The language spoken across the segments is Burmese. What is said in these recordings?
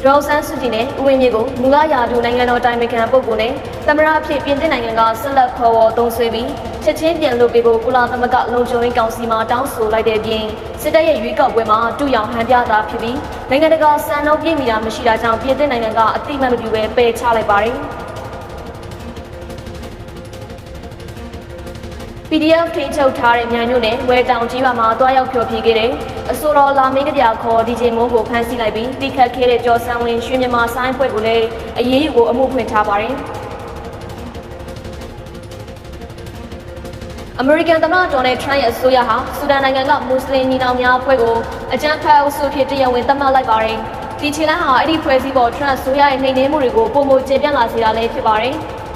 ဒေါ်ဆန်းစုကြည်နဲ့ဦးဝင်းမြင့်ကိုမူလရာထူးနိုင်ငံတော်တိုင်ပင်ခံပုဂ္ဂိုလ်နဲ့သမ္မတအဖြစ်ပြင်သစ်နိုင်ငံကဆက်လက်ခေါ်ဝေါ်သုံးစွဲပြီးချက်ချင်းပြန်လွှတ်ပေးဖို့ကုလသမဂ္ဂလုံခြုံရေးကောင်စီမှတောင်းဆိုလိုက်တဲ့အပြင်စစ်တပ်ရဲ့ရွေးကောက်ပွဲမှာတူရောင်ဟန်ပြတာဖြစ်ပြီးနိုင်ငံတကာစံနှုန်းပြည့်မီတာမရှိတာကြောင့်ပြင်သစ်နိုင်ငံကအတိအမှန်မပြုဘဲပယ်ချလိုက်ပါတယ်။ PDF ထိန်းချုပ်ထားတဲ့မြန်မြို့နယ်ဝဲတောင်ကြီးရွာမှာတွားရောက်ဖျော်ဖြေခဲ့တဲ့အဆိုတော်လာမင်းကပြခေါ် DJ မိုးကိုဖမ်းဆီးလိုက်ပြီးတိခတ်ခဲ့တဲ့ကျော်စံဝင်းရွှေမြန်မာဆိုင်ဖွဲ့ကိုလည်းအရေးယူဖို့အမှုဖွင့်ထားပါတယ်။ အမေရိကန်သမ္မတဒေါ်နယ်ထရန့်ရဲ့အစိုးရဟာဆူဒန်နိုင်ငံကမွတ်စလင်ညီနောင်များအဖွဲ့ကိုအကြမ်းဖက်အုပ်စုဖြစ်တရားဝင်သတ်မှတ်လိုက်ပါတယ်။ဒီခြေလှမ်းဟာအဲ့ဒီဖွဲ့စည်းပေါ်ထရန့်အစိုးရရဲ့နှိမ်နင်းမှုတွေကိုပုံမကျပြန့်လာစေတာလည်းဖြစ်ပါတယ်။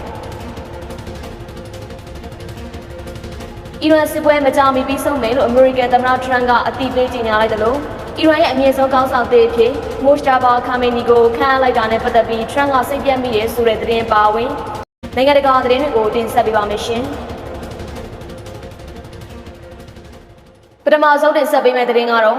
အီရန်စစ်ပွဲမကြာမီပြီးဆုံးမယ်လို့အမေရိကန်သမ္မတထရန့်ကအတိပေးကြေညာလိုက်တယ်လို့အီရန်ရဲ့အမြင့်ဆုံးခေါင်းဆောင်သစ်အဖြစ်မိုရှတာဘာခါမေနီကိုခန့်အပ်လိုက်တာနဲ့ပတ်သက်ပြီးထရန့်ကစိတ်ပြတ်မိတယ်ဆိုတဲ့သတင်းပါဝင်နိုင်ငံတကာသတင်းတွေကိုတင်ဆက်ပေးပါမယ်ရှင်။ပထမဆုံးတင်ဆက်ပေးမယ့်သတင်းကတော့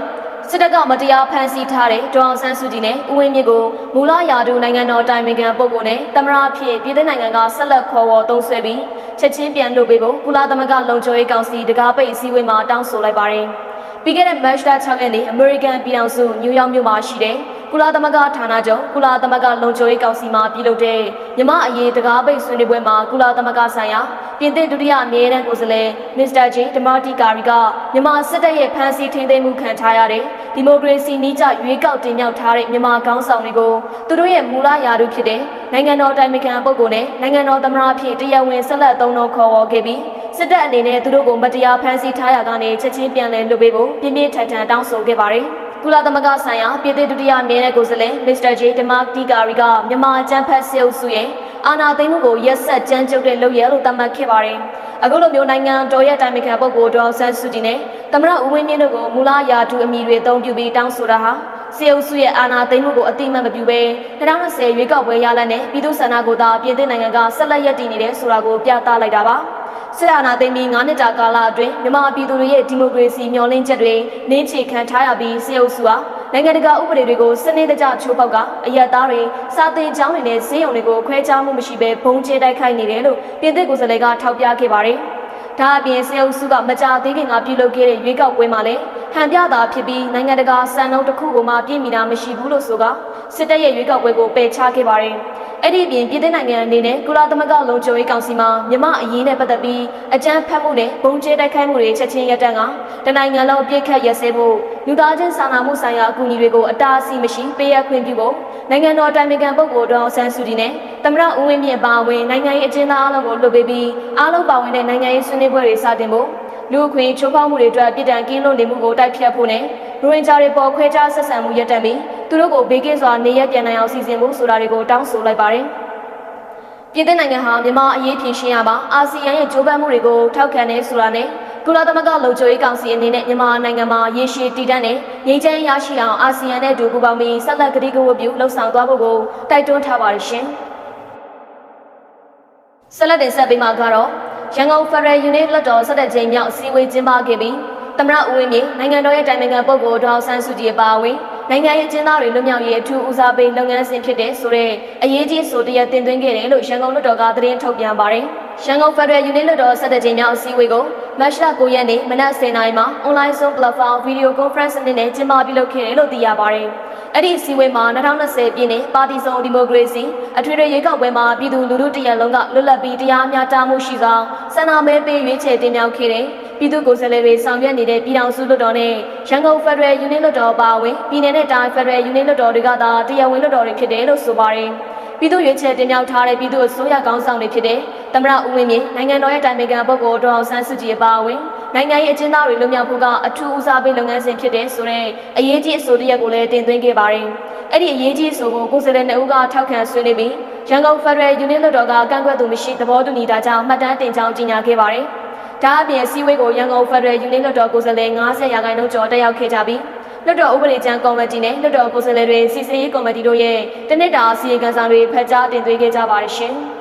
စစ်တပ်ကမတရားဖမ်းဆီးထားတဲ့ဒေါ်အောင်ဆန်းစုကြည်နဲ့ဦးဝင်းမြင့်ကိုမူလရာထူးနိုင်ငံတော်တိုင်ပင်ခံပုဂ္ဂိုလ်နဲ့သမ္မတအဖြစ်ပြည်ထောင်နိုင်ငံကဆက်လက်ခေါ်ဝေါ်သုံးစွဲပြီးချက်ချင်းပြန်လွှတ်ပေးဖို့ကုလသမဂ္ဂလုံခြုံရေးကောင်စီတကားပိတ်အစည်းအဝေးမှာတောင်းဆိုလိုက်ပါတယ်။ပြီးခဲ့တဲ့မတ်လ 6 ရက်နေ့အမေရိကန်ပြည်ထောင်စုနယူးယောက်မြို့မှာရှိတဲ့ကုလသမဂ္ဂဌာနချုပ်ကုလသမဂ္ဂလုံခြုံရေးကောင်စီမှပြုလုပ်တဲ့မြန်မာအရေးတကားပိတ်ဆွေးနွေးပွဲမှာကုလသမဂ္ဂဆိုင်ရာပြင်သစ်ဒုတိယအမြဲတမ်းကိုယ်စားလှယ်မစ္စတာဂျေဒမာတီကာရီကမြန်မာစစ်တပ်ရဲ့ဖမ်းဆီးထိန်းသိမ်းမှုခံထားရတဲ့ဒီမိုကရေစီနည်းကျရွေးကောက်တင်မြှောက်ထားတဲ့မြန်မာခေါင်းဆောင်တွေကိုသူတို့ရဲ့မူလရာထူးဖြစ်တဲ့နိုင်ငံတော်တိုင်ပင်ခံပုဂ္ဂိုလ်နဲ့နိုင်ငံတော်သမ္မတအဖြစ်တရားဝင်ဆက်လက်သုံးနှုန်းခေါ်ဝေါ်ခဲ့ပြီးစစ်တပ်အနေနဲ့သူတို့ကိုမတရားဖမ်းဆီးထားရကနေချက်ချင်းပြန်လည်လွှတ်ပေးဖို့ပြင်းပြင်းထန်ထန်တောင်းဆိုခဲ့ပါတယ်။ကုလသမဂ္ဂဆိုင်ရာပြည်ထောင်ဒုတိယအမြဲတမ်းကိုယ်စားလှယ်မစ္စတာဂျေဒမာတီကာရီကမြန်မာအကြမ်းဖက်စစ်အုပ်စုရဲ့အာဏာသိမ်းမှုကိုရက်ဆက်ကြမ်းကြုတ်တဲ့လုပ်ရလို့သတ်မှတ်ခဲ့ပါတယ်။အခုလိုမျိုးနိုင်ငံတော်ရဲ့တိုင်ပင်ခံပုဂ္ဂိုလ်ဒေါ်ဆန်းစုကြည်နဲ့သမ္မတဦးဝင်းမြင့်တို့ကိုမူလရာထူးအမည်တွေအသုံးပြုပြီးတောင်းဆိုတာဟာစစ်အုပ်စုရဲ့အာဏာသိမ်းမှုကိုအတိအမှန်မပြုဘဲ2020ရွေးကောက်ပွဲရလဒ်နဲ့ပြည်သူ့ဆန္ဒကိုသာပြည်သစ်နိုင်ငံကဆက်လက်ရည်တည်နေတဲ့ဆိုတာကိုပြသလိုက်တာပါ။စစ်အာဏာသိမ်းပြီး9နှစ်ကြာကာလအတွင်းမြန်မာပြည်သူတွေရဲ့ဒီမိုကရေစီမျှော်လင့်ချက်တွေနင်းချေခံထားရပြီးစစ်အုပ်စုဟာနိုင်ငံတကာဥပဒေတွေကိုစနစ်တကျချိုးဖောက်ကအရက်သားတွေစာသင်ကျောင်းတွေနဲ့ဈေးရုံတွေကိုခွဲခြားမှုမရှိဘဲဘုံကျဲတိုက်ခိုက်နေတယ်လို့ပြည်သစ်ကိုယ်စားလှယ်ကထောက်ပြခဲ့ပါတယ်။ဒါအပြင်စစ်အုပ်စုကမကြာသေးခင်ကပြုလုပ်ခဲ့တဲ့ရွေးကောက်ပွဲမှာလည်းဟန်ပြတာဖြစ်ပြီးနိုင်ငံတကာစံနှုန်းတစ်ခုကိုမှပြည့်မီတာမရှိဘူးလို့ဆိုကစစ်တပ်ရဲ့ရွေးကောက်ပွဲကိုပယ်ချခဲ့ပါတယ်။အဲ့ဒီအပြင်ပြည်ထောင်နိုင်ငံအနေနဲ့ကုလသမဂ္ဂလုံခြုံရေးကောင်စီမှာမြန်မာအရေးနဲ့ပတ်သက်ပြီးအကြမ်းဖက်မှုနဲ့ဘုံကျဲတိုက်ခိုက်မှုတွေချက်ချင်းရပ်တန့်ကတနိုင်ငံလုံးအပြစ်ခတ်ရစဲဖို့လူသားချင်းစာနာမှုဆိုင်ရာအကူအညီတွေကိုအတားအဆီးမရှိပေးအပ်ခွင့်ပြုဖို့နိုင်ငံတော်တိုင်ပင်ခံပုဂ္ဂိုလ်ဒေါ်အောင်ဆန်းစုကြည်နဲ့သမ္မတဦးဝင်းမြင့်ပါဝင်နိုင်ငံရေးအကျဉ်းသားအလုံးကိုလွှတ်ပေးပြီးအားလုံးပါဝင်တဲ့နိုင်ငံရေးဆွေးနွေးပွဲတွေစတင်ဖို့လူအခွင့်ချိုးဖောက်မှုတွေအတွက်ပြည်ထန်ကင်းလွတ်နေမှုကိုတိုက်ဖျက်ဖို့နဲ့ရိုဟင်ဂျာတွေပေါ်ခွဲခြားဆက်ဆံမှုရပ်တန့်ပြီးသူတို့ကိုဘေးကင်းစွာနေရပြန်နိုင်အောင်စီစဉ်ဖို့ဆိုတာတွေကိုတောင်းဆိုလိုက်ပါတယ်။ပြည်သစ်နိုင်ငံဟာမြန်မာအရေးဖြေရှင်းရမှာအာဆီယံရဲ့ကြိုးပမ်းမှုတွေကိုထောက်ခံနေဆိုတာနဲ့ကုလသမဂ္ဂလုံခြုံရေးကောင်စီအနေနဲ့မြန်မာနိုင်ငံမှာရေရှည်တည်တံ့တဲ့ငြိမ်းချမ်းရေးရရှိအောင်အာဆီယံနဲ့အတူပူးပေါင်းပြီးဆက်လက်ကတိကဝတ်ပြုလှုံ့ဆော်သွားဖို့ကိုတိုက်တွန်းထားပါတယ်ရှင်။ဆက်လက်တင်ဆက်ပေးမှာကတော့ရန်ကုန်ဖက်ဒရယ်ယူနစ်လွှတ်တော်17ကြိမ်မြောက်အစည်းအဝေးကျင်းပခဲ့ပြီးသမ္မတဦးဝင်းမြင့်နိုင်ငံတော်ရဲ့တိုင်ပင်ခံပုဂ္ဂိုလ်ဒေါ်အောင်ဆန်းစုကြည်ပါဝင်နိုင်ငံရေးကျင်းသားတွေလွတ်မြောက်ရေးအထူးဦးစားပေးလုပ်ငန်းစဉ်ဖြစ်တဲ့ဆိုတဲ့အရေးကြီးဆိုတရတင်သွင်းခဲ့တယ်လို့ရန်ကုန်လွှတ်တော်ကသတင်းထုတ်ပြန်ပါတယ်။ရန်ကုန်ဖက်ဒရယ်ယူနစ်လွှတ်တော်17ကြိမ်မြောက်အစည်းအဝေးကိုမတ်လ9ရက်နေ့မနက်10:00နာရီမှာ online Zoom platform video conference နဲ့ကျင်းပပြုလုပ်ခဲ့တယ်လို့သိရပါတယ်။အဲ့ဒီအစည်းအဝေးမှာ2020ပြည်နှစ်ပါတီစုံဒီမိုကရေစီအထွေထွေရွေးကောက်ပွဲမှာပြည်သူလူထုတရလုံးကလွတ်လပ်ပြီးတရားမျှတမှုရှိစွာဆန္ဒမဲပေးရွေးချယ်တင်မြှောက်ခဲ့တဲ့ပြည်သူ့ကိုယ်စားလှယ်တွေဆောင်ရွက်နေတဲ့ပြည်ထောင်စုလွှတ်တော်နဲ့ရန်ကုန်ဖက်ဒရယ်ယူနစ်လွှတ်တော်ပါဝင်ပြည်내နဲ့တိုင်းဖက်ဒရယ်ယူနစ်လွှတ်တော်တွေကသာတရားဝင်လွှတ်တော်တွေဖြစ်တယ်လို့ဆိုပါတယ်။ပြည်သူ့ရွေးချယ်တင်မြှောက်ထားတဲ့ပြည်သူ့အစိုးရကောင်းဆောင်တွေဖြစ်တဲ့သမ္မတဦးဝင်းမြင့်နိုင်ငံတော်ရဲ့တိုင်ပင်ခံပုဂ္ဂိုလ်ဒေါ်အောင်ဆန်းစုကြည်ပါဝင်နိုင်ငံရေးအကျဉ်းသားတွေလွတ်မြောက်ဖို့ကအထူးဦးစားပေးလုပ်ငန်းစဉ်ဖြစ်တဲ့ဆိုတဲ့အရေးကြီးအဆိုတရက်ကိုလည်းတင်သွင်းခဲ့ပါတယ်။အဲ့ဒီအရေးကြီးအဆိုကိုကိုယ်စားလှယ်2ဦးကထောက်ခံဆွေးနွေးပြီးရန်ကုန်ဖက်ဒရယ်ယူနစ်လွှတ်တော်ကကန့်ကွက်သူမရှိသဘောတူညီတာကြောင့်မှတ်တမ်းတင်ကြောင်းကြေညာခဲ့ပါတယ်။ဒါအပြင်အစည်းအဝေးကိုရန်ကုန်ဖက်ဒရယ်ယူနစ်လွှတ်တော်ကိုယ်စားလှယ်90%ကျော်တက်ရောက်ခဲ့ကြပြီးလွှတ်တော်ဥပဒေကြမ်းကော်မတီနဲ့လွှတ်တော်ကိုယ်စားလှယ်တွေစီစဉ်ရေးကော်မတီတို့ရဲ့တနစ်တာအစည်းအဝေးခန်းဆောင်တွေဖတ်ကြားတင်သွင်းခဲ့ကြပါတယ်ရှင်။